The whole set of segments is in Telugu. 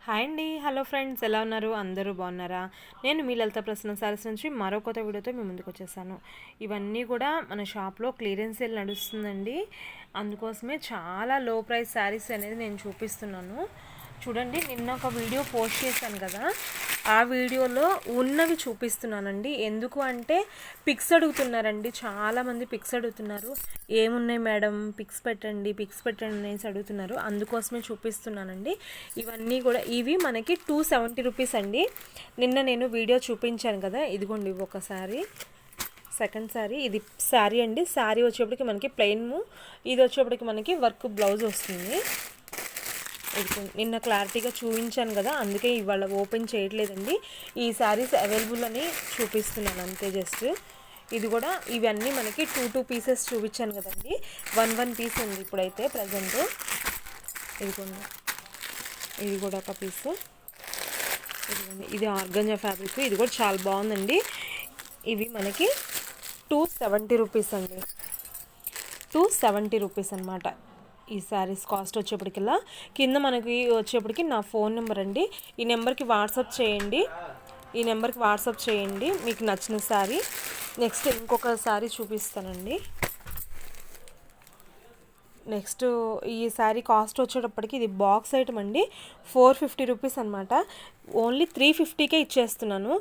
హాయ్ అండి, హలో ఫ్రెండ్స్, ఎలా ఉన్నారు? అందరూ బాగున్నారా? నేను మీ లలిత ప్రసన్న సారీస్ నుంచి మరో కొత్త వీడియోతో మీ ముందుకు వచ్చేసాను. ఇవన్నీ కూడా మన షాప్లో క్లియరెన్స్ సేల్ నడుస్తుందండి. అందుకోసమే చాలా లో ప్రైస్ శారీస్ అనేది నేను చూపిస్తున్నాను. చూడండి, నిన్న ఒక వీడియో పోస్ట్ చేశాను కదా, ఆ వీడియోలో ఉన్నవి చూపిస్తున్నానండి. ఎందుకు అంటే పిక్స్ అడుగుతున్నారండి, చాలామంది పిక్స్ అడుగుతున్నారు. ఏమున్నాయి మేడం, పిక్స్ పెట్టండి అనేసి అడుగుతున్నారు. అందుకోసమే చూపిస్తున్నానండి. ఇవన్నీ కూడా ఇవి మనకి 270 రూపీస్ అండి. నిన్న నేను వీడియో చూపించాను కదా, ఇదిగోండి ఒకసారి సెకండ్ శారీ. ఇది శారీ అండి. శారీ వచ్చేప్పటికి మనకి ప్లెయిన్, ఇది వచ్చేప్పటికి మనకి వర్క్ బ్లౌజ్ వస్తుంది. నిన్న క్లారిటీగా చూపించాను కదా, అందుకే ఇవాళ ఓపెన్ చేయట్లేదండి. ఈ శారీస్ అవైలబుల్ అని చూపిస్తున్నాను అంతే. జస్ట్ ఇది కూడా ఇవన్నీ మనకి 2 పీసెస్ చూపించాను కదండి. 1 పీస్ ఉంది ఇప్పుడైతే ప్రజెంట్. ఇదిగోండి, ఇది కూడా ఒక పీసు. ఇదిగోండి, ఇది ఆర్గంజా ఫ్యాబ్రిక్. ఇది కూడా చాలా బాగుందండి. ఇవి మనకి 270 రూపీస్ అండి. 270 రూపీస్ అనమాట. ఈ శారీస్ కాస్ట్ వచ్చేప్పటికల్లా కింద మనకి వచ్చేప్పటికి నా ఫోన్ నెంబర్ అండి. ఈ నెంబర్కి వాట్సాప్ చేయండి మీకు నచ్చిన శారీ. నెక్స్ట్ ఇంకొక శారీ చూపిస్తానండి. నెక్స్ట్ ఈ శారీ కాస్ట్ వచ్చేటప్పటికి ఇది బాక్స్ ఐటమ్ అండి. 450 రూపీస్ అనమాట. ఓన్లీ 350కే ఇచ్చేస్తున్నాను.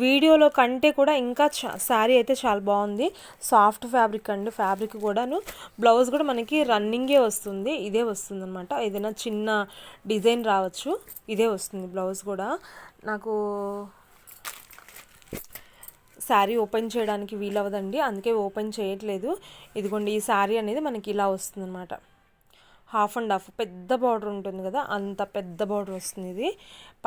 వీడియోలో కంటే కూడా ఇంకా శారీ అయితే చాలా బాగుంది. సాఫ్ట్ ఫ్యాబ్రిక్ అండి. ఫ్యాబ్రిక్ కూడాను, బ్లౌజ్ కూడా మనకి రన్నింగే వస్తుంది. ఇదే వస్తుంది అనమాట. ఏదైనా చిన్న డిజైన్ రావచ్చు, ఇదే వస్తుంది బ్లౌజ్ కూడా. నాకు శారీ ఓపెన్ చేయడానికి వీలవదండి, అందుకే ఓపెన్ చేయట్లేదు. ఇదిగోండి, ఈ శారీ అనేది మనకి ఇలా వస్తుంది అనమాట. హాఫ్ అండ్ హాఫ్ పెద్ద బార్డర్ ఉంటుంది కదా, అంత పెద్ద బార్డర్ వస్తుంది. ఇది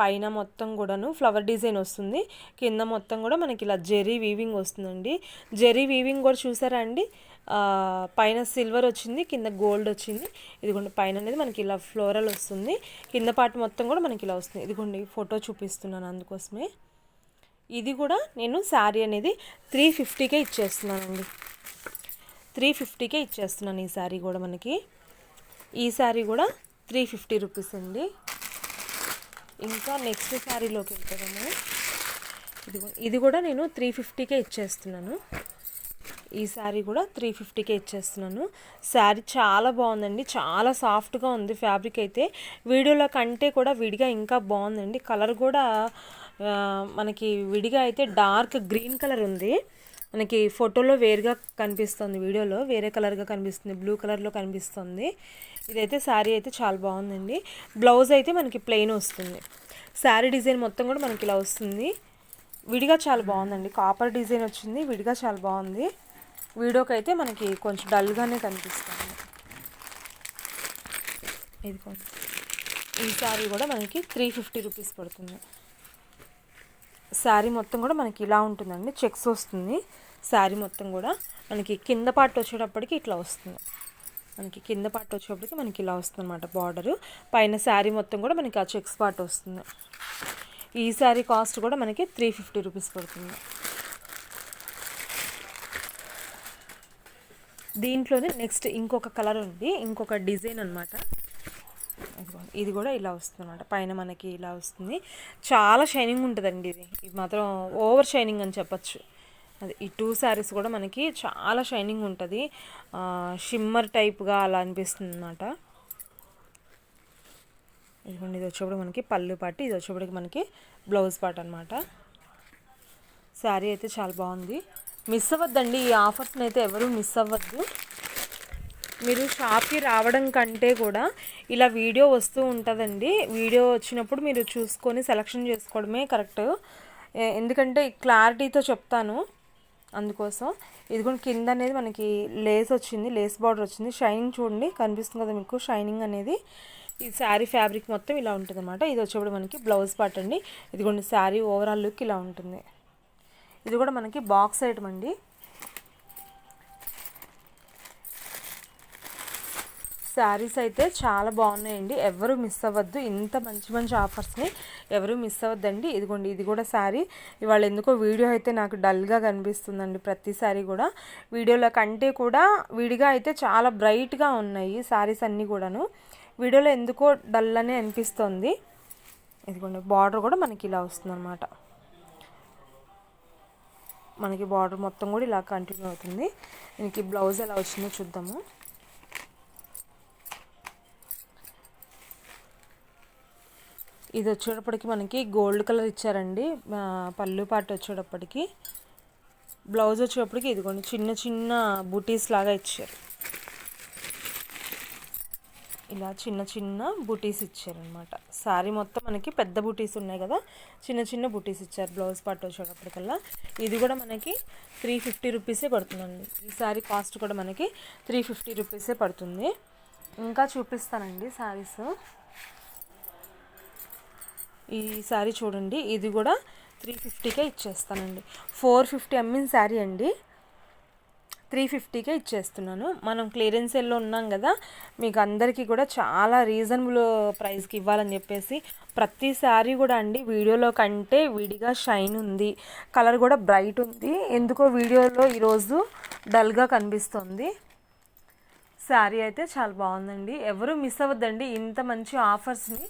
పైన మొత్తం కూడాను ఫ్లవర్ డిజైన్ వస్తుంది. కింద మొత్తం కూడా మనకి ఇలా జెరీ వీవింగ్ వస్తుందండి. జెరీ వీవింగ్ కూడా చూసారా అండి? పైన సిల్వర్ వచ్చింది, కింద గోల్డ్ వచ్చింది. ఇదిగోండి, పైన అనేది మనకి ఇలా ఫ్లోరల్ వస్తుంది. కింద పార్ట్ మొత్తం కూడా మనకి ఇలా వస్తుంది. ఇదిగోండి, ఫోటో చూపిస్తున్నాను అందుకోసమే. ఇది కూడా నేను శారీ అనేది 350కే ఇచ్చేస్తున్నానండి. 350కే ఇచ్చేస్తున్నాను ఈ శారీ కూడా మనకి. ఈ శారీ కూడా 350 రూపీస్ అండి. ఇంకా నెక్స్ట్ శారీలోకి వెళ్తాము. ఇది కూడా నేను 350కే ఇచ్చేస్తున్నాను. ఈ శారీ కూడా 350కే ఇచ్చేస్తున్నాను. శారీ చాలా బాగుందండి, చాలా సాఫ్ట్గా ఉంది. ఫ్యాబ్రిక్ అయితే వీడియోలో కంటే కూడా విడిగా ఇంకా బాగుందండి. కలర్ కూడా మనకి విడిగా అయితే డార్క్ గ్రీన్ కలర్ ఉంది. మనకి ఫోటోలో వేరుగా కనిపిస్తుంది, వీడియోలో వేరే కలర్గా కనిపిస్తుంది, బ్లూ కలర్లో కనిపిస్తుంది. ఇదైతే శారీ అయితే చాలా బాగుందండి. బ్లౌజ్ అయితే మనకి ప్లెయిన్ వస్తుంది. శారీ డిజైన్ మొత్తం కూడా మనకి ఇలా వస్తుంది. విడిగా చాలా బాగుందండి. కాపర్ డిజైన్ వచ్చింది, విడిగా చాలా బాగుంది. వీడియోకి అయితే మనకి కొంచెం డల్గానే కనిపిస్తుంది. ఇది ఈ శారీ కూడా మనకి 350 రూపీస్ పడుతుంది. శారీ మొత్తం కూడా మనకి ఇలా ఉంటుందండి. చెక్స్ వస్తుంది. శారీ మొత్తం కూడా మనకి కింద పార్ట్ వచ్చేటప్పటికి ఇట్లా వస్తుంది. మనకి ఇలా వస్తుంది అనమాట బార్డరు. పైన శారీ మొత్తం కూడా మనకి ఆ చెక్స్ పార్ట్ వస్తుంది. ఈ శారీ కాస్ట్ కూడా మనకి 350 రూపీస్ పడుతుంది. దీంట్లోనే నెక్స్ట్ ఇంకొక కలర్ ఉంది, ఇంకొక డిజైన్ అనమాట. ఇది కూడా ఇలా వస్తుంది అనమాట. పైన మనకి ఇలా వస్తుంది. చాలా షైనింగ్ ఉంటుందండి. ఇది మాత్రం ఓవర్ షైనింగ్ అని చెప్పచ్చు. అది ఈ 2 శారీస్ కూడా మనకి చాలా షైనింగ్ ఉంటుంది. షిమ్మర్ టైప్గా అలా అనిపిస్తుంది అనమాట. ఇదిగోండి, ఇది వచ్చేప్పుడు మనకి పళ్ళు పాటు, ఇది వచ్చేప్పటికి మనకి బ్లౌజ్ పార్ట్ అనమాట. శారీ అయితే చాలా బాగుంది. మిస్ అవ్వద్దండి, ఈ ఆఫర్స్ని అయితే ఎవరు మిస్ అవ్వద్దు. మీరు షాప్కి రావడం కంటే కూడా ఇలా వీడియో వస్తూ ఉంటుందండి. వీడియో వచ్చినప్పుడు మీరు చూసుకొని సెలెక్షన్ చేసుకోవడమే కరెక్ట్. ఎందుకంటే క్లారిటీతో చెప్తాను, అందుకోసం. ఇదిగోండి, కింద అనేది మనకి లేస్ వచ్చింది, లేస్ బార్డర్ వచ్చింది. షైనింగ్ చూడండి, కనిపిస్తుంది కదా మీకు షైనింగ్ అనేది. ఈ శారీ ఫ్యాబ్రిక్ మొత్తం ఇలా ఉంటుంది అనమాట. ఇది వచ్చేప్పుడు మనకి బ్లౌజ్ పార్ట్ అండి. ఇదిగోండి, శారీ ఓవరాల్ లుక్ ఇలా ఉంటుంది. ఇది కూడా మనకి బాక్స్ ఐటమ్ అండి. శారీస్ అయితే చాలా బాగున్నాయండి, ఎవరు మిస్ అవ్వద్దు. ఇంత మంచి మంచి ఆఫర్స్ని ఎవరు మిస్ అవ్వద్దండి. ఇదిగోండి, ఇది కూడా శారీ. ఇవాళ ఎందుకో వీడియో అయితే నాకు డల్గా కనిపిస్తుందండి. ప్రతి శారీ కూడా వీడియోలో కంటే కూడా విడిగా అయితే చాలా బ్రైట్గా ఉన్నాయి శారీస్ అన్నీ కూడాను. వీడియోలో ఎందుకో డల్ అనే అనిపిస్తుంది. ఇదిగోండి బార్డర్ కూడా మనకి ఇలా వస్తుందన్నమాట. మనకి బార్డర్ మొత్తం కూడా ఇలా కంటిన్యూ అవుతుంది. దీనికి బ్లౌజ్ ఎలా వచ్చిందో చూద్దాము. ఇది వచ్చేటప్పటికి మనకి గోల్డ్ కలర్ ఇచ్చారండి పళ్ళు పాటు వచ్చేటప్పటికి. బ్లౌజ్ వచ్చేటప్పటికి ఇదిగోండి చిన్న చిన్న బూటీస్ లాగా ఇచ్చారు. ఇలా చిన్న చిన్న బూటీస్ ఇచ్చారనమాట. శారీ మొత్తం మనకి పెద్ద బూటీస్ ఉన్నాయి కదా, చిన్న చిన్న బూటీస్ ఇచ్చారు బ్లౌజ్ పార్ట్ వచ్చేటప్పటికల్లా. ఇది కూడా మనకి 350 రూపీసే పడుతుందండి. ఈ శారీ కాస్ట్ కూడా మనకి 350 రూపీసే పడుతుంది. ఇంకా చూపిస్తానండి శారీస్. ఈ శారీ చూడండి, ఇది కూడా 350కే ఇచ్చేస్తానండి. 450 ఎంఎన్ శారీ అండి, 350కే ఇచ్చేస్తున్నాను. మనం క్లియరెన్స్ సేల్లో ఉన్నాం కదా, మీకు అందరికీ కూడా చాలా రీజనబుల్ ప్రైస్కి ఇవ్వాలని చెప్పేసి ప్రతి శారీ కూడా అండి వీడియోలో కంటే విడిగా షైన్ ఉంది, కలర్ కూడా బ్రైట్ ఉంది. ఎందుకో వీడియోలో ఈరోజు డల్గా కనిపిస్తుంది. శారీ అయితే చాలా బాగుందండి. ఎవరు మిస్ అవ్వద్దండి, ఇంత మంచి ఆఫర్స్ని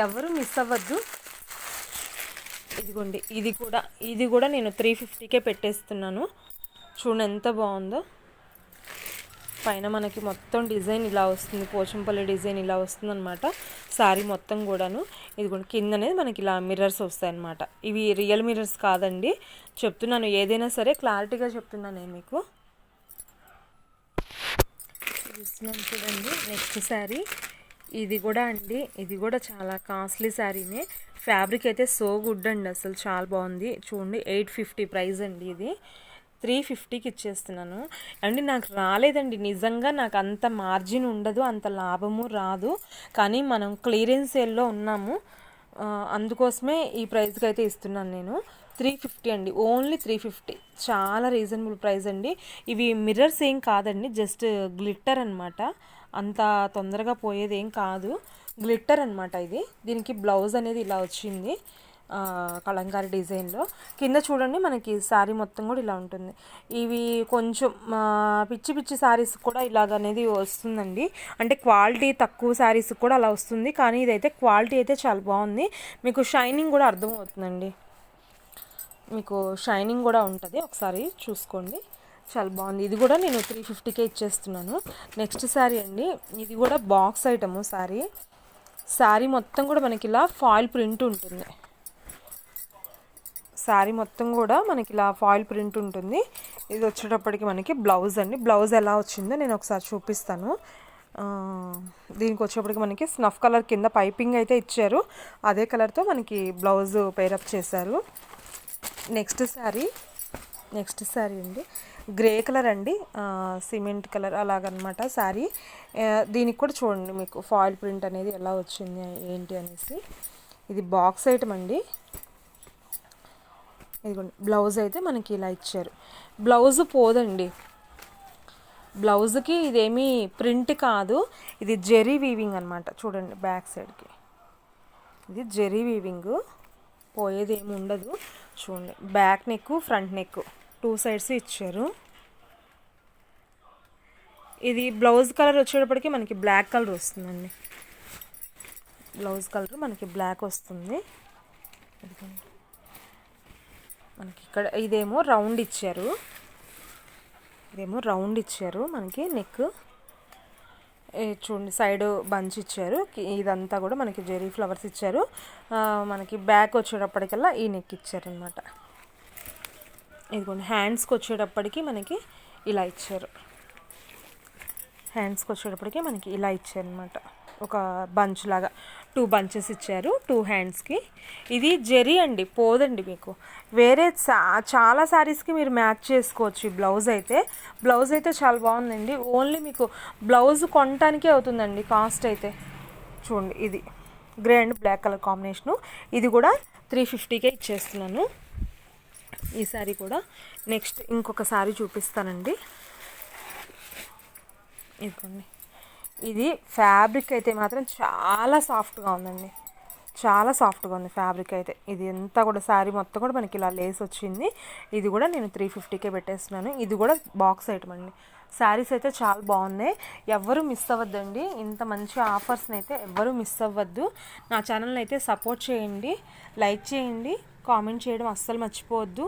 ఎవరు మిస్ అవ్వద్దు. ఇదిగోండి ఇది కూడా నేను 350కే పెట్టేస్తున్నాను. చూడండి ఎంత బాగుందో. పైన మనకి మొత్తం డిజైన్ ఇలా వస్తుంది, పోచంపల్లి డిజైన్ ఇలా వస్తుంది అనమాట శారీ మొత్తం కూడాను. ఇదిగోండి కింద అనేది మనకి ఇలా మిర్రర్స్ వస్తాయన్నమాట. ఇవి రియల్ మిర్రర్స్ కాదండి, చెప్తున్నాను ఏదైనా సరే క్లారిటీగా చెప్తున్నాను నేను మీకు. చూస్తున్నాను చూడండి. నెక్స్ట్ శారీ ఇది కూడా అండి, ఇది కూడా చాలా కాస్ట్లీ శారీనే. ఫ్యాబ్రిక్ అయితే సో గుడ్ అండి, అసలు చాలా బాగుంది. చూడండి 850 ప్రైస్ అండి. ఇది 350కి ఇచ్చేస్తున్నాను అండి. నాకు రాలేదండి నిజంగా, నాకు అంత మార్జిన్ ఉండదు, అంత లాభము రాదు. కానీ మనం క్లియరెన్స్ సేల్లో ఉన్నాము, అందుకోసమే ఈ ప్రైస్కి అయితే ఇస్తున్నాను నేను. 350 అండి, ఓన్లీ 350. చాలా రీజనబుల్ ప్రైస్ అండి. ఇవి మిర్రర్స్ ఏం కాదండి, జస్ట్ గ్లిట్టర్ అనమాట. అంత తొందరగా పోయేది ఏం కాదు, గ్లిట్టర్ అనమాట ఇది. దీనికి బ్లౌజ్ అనేది ఇలా వచ్చింది కలంకారీ డిజైన్లో. కింద చూడండి మనకి శారీ మొత్తం కూడా ఇలా ఉంటుంది. ఇవి కొంచెం పిచ్చి పిచ్చి శారీస్ కూడా ఇలాగనేది వస్తుందండి, అంటే క్వాలిటీ తక్కువ శారీస్ కూడా అలా వస్తుంది. కానీ ఇదైతే క్వాలిటీ అయితే చాలా బాగుంది. మీకు షైనింగ్ కూడా అర్థమవుతుందండి, మీకు షైనింగ్ కూడా ఉంటుంది, ఒకసారి చూసుకోండి. చాలా బాగుంది. ఇది కూడా నేను 350కే ఇచ్చేస్తున్నాను. నెక్స్ట్ శారీ అండి, ఇది కూడా బాక్స్ ఐటము శారీ. శారీ మొత్తం కూడా మనకి ఇలా ఫాయిల్ ప్రింట్ ఉంటుంది. శారీ మొత్తం కూడా మనకి ఇలా ఫాయిల్ ప్రింట్ ఉంటుంది. ఇది వచ్చేటప్పటికి మనకి బ్లౌజ్ అండి. బ్లౌజ్ ఎలా వచ్చిందో నేను ఒకసారి చూపిస్తాను. దీనికి వచ్చేటప్పటికి మనకి స్నఫ్ కలర్ కింద పైపింగ్ అయితే ఇచ్చారు, అదే కలర్తో మనకి బ్లౌజ్ పేరప్ చేశారు. నెక్స్ట్ శారీ అండి, గ్రే కలర్ అండి, సిమెంట్ కలర్ అలాగనమాట శారీ. దీనికి కూడా చూడండి మీకు ఫాయిల్ ప్రింట్ అనేది ఎలా వచ్చింది ఏంటి అనేసి. ఇది బాక్స్ ఐటమ్ అండి. ఇదిగోండి బ్లౌజ్ అయితే మనకి ఇలా ఇచ్చారు. బ్లౌజ్ పోదండి, బ్లౌజ్కి ఇదేమీ ప్రింట్ కాదు, ఇది జెరీ వీవింగ్ అనమాట. చూడండి బ్యాక్ సైడ్కి ఇది జెరీ వీవింగ్, పోయేది ఏమి ఉండదు. చూడండి back neck front neck 2 sides ఇచ్చారు. ఇది బ్లౌజ్ కలర్ వచ్చేటప్పటికి మనకి బ్లాక్ కలర్ వస్తుందండి. బ్లౌజ్ కలర్ మనకి బ్లాక్ వస్తుంది. మనకి ఇక్కడ ఇదేమో రౌండ్ ఇచ్చారు, మనకి నెక్ చూడండి సైడ్ బంచ్ ఇచ్చారు. ఇదంతా కూడా మనకి జెరీ ఫ్లవర్స్ ఇచ్చారు. మనకి బ్యాక్ వచ్చేటప్పటికల్లా ఈ నెక్ ఇచ్చారనమాట. ఇదిగోండి హ్యాండ్స్కి వచ్చేటప్పటికి మనకి ఇలా ఇచ్చారు. మనకి ఇలా ఇచ్చారనమాట, ఒక బంచ్ లాగా 2 బంచెస్ ఇచ్చారు 2 హ్యాండ్స్కి. ఇది జెరీ అండి, పోదండి మీకు. వేరే చాలా శారీస్కి మీరు మ్యాచ్ చేసుకోవచ్చు. ఈ బ్లౌజ్ అయితే చాలా బాగుందండి. ఓన్లీ మీకు బ్లౌజ్ కొనటానికే అవుతుందండి కాస్ట్ అయితే. చూడండి ఇది grey and black colour combination. ఇది కూడా 350కే ఇచ్చేస్తున్నాను ఈ శారీ కూడా. నెక్స్ట్ ఇంకొక శారీ చూపిస్తానండి. ఇదిగోండి, ఇది ఫ్యాబ్రిక్ అయితే మాత్రం చాలా సాఫ్ట్గా ఉందండి, చాలా సాఫ్ట్గా ఉంది ఫ్యాబ్రిక్ అయితే. ఇది అంతా కూడా శారీ మొత్తం కూడా మనకి ఇలా లేస్ వచ్చింది. ఇది కూడా నేను 350కే పెట్టేస్తున్నాను. ఇది కూడా బాక్స్ ఐటమ్ అండి, శారీస్ అయితే చాలా బాగున్నాయి. ఎవ్వరూ మిస్ అవ్వద్దండి. ఇంత మంచి ఆఫర్స్ని అయితే ఎవ్వరూ మిస్ అవ్వద్దు. నా ఛానల్ని అయితే సపోర్ట్ చేయండి, లైక్ చేయండి, కామెంట్ చేయడం అస్సలు మర్చిపోవద్దు.